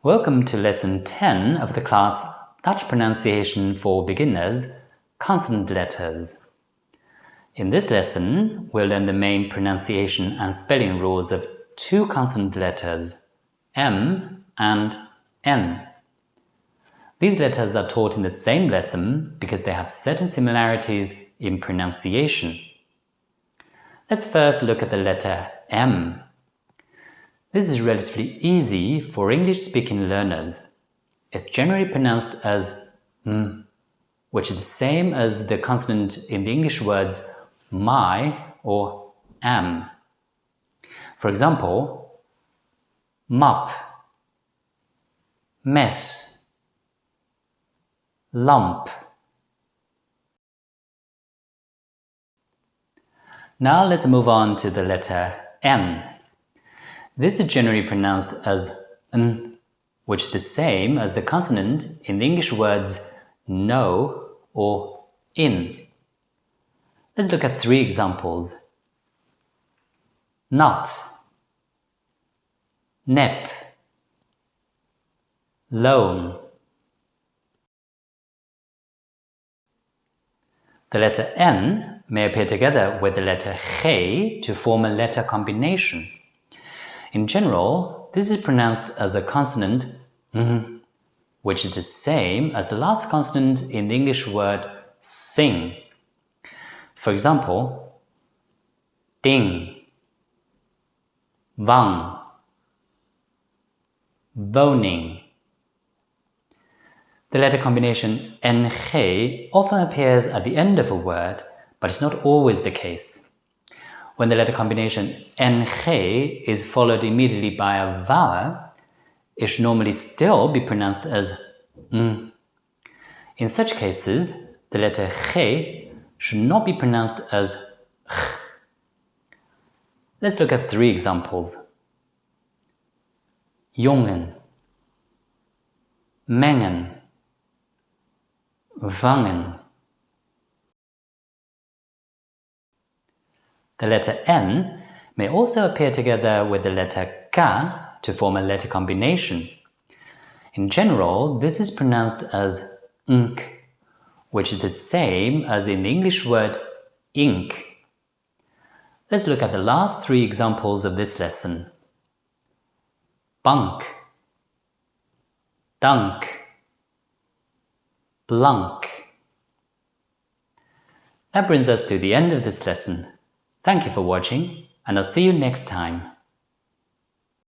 Welcome to Lesson 10 of the class Dutch Pronunciation for Beginners, Consonant Letters. In this lesson, we'll learn the main pronunciation and spelling rules of two consonant letters, M and N. These letters are taught in the same lesson because they have certain similarities in pronunciation. Let's first look at the letter M. This is relatively easy for English-speaking learners. It's generally pronounced as m, which is the same as the consonant in the English words my or am. For example, mop, mess, lump. Now let's move on to the letter N. This is generally pronounced as n, which is the same as the consonant in the English words no or in. Let's look at three examples. Not, nep, loan. The letter N may appear together with the letter G to form a letter combination. In general, this is pronounced as a consonant which is the same as the last consonant in the English word sing. For example, ding, wang, boning. The letter combination NG often appears at the end of a word, but it's not always the case. When the letter combination NG is followed immediately by a vowel, it should normally still be pronounced as n. In such cases, the letter G should not be pronounced as G. Let's look at three examples. Jongen, mengen, vangen. The letter N may also appear together with the letter K to form a letter combination. In general, this is pronounced as nk, which is the same as in the English word ink. Let's look at the last three examples of this lesson. Bunk, dunk, blunk. That brings us to the end of this lesson. Thank you for watching, and I'll see you next time.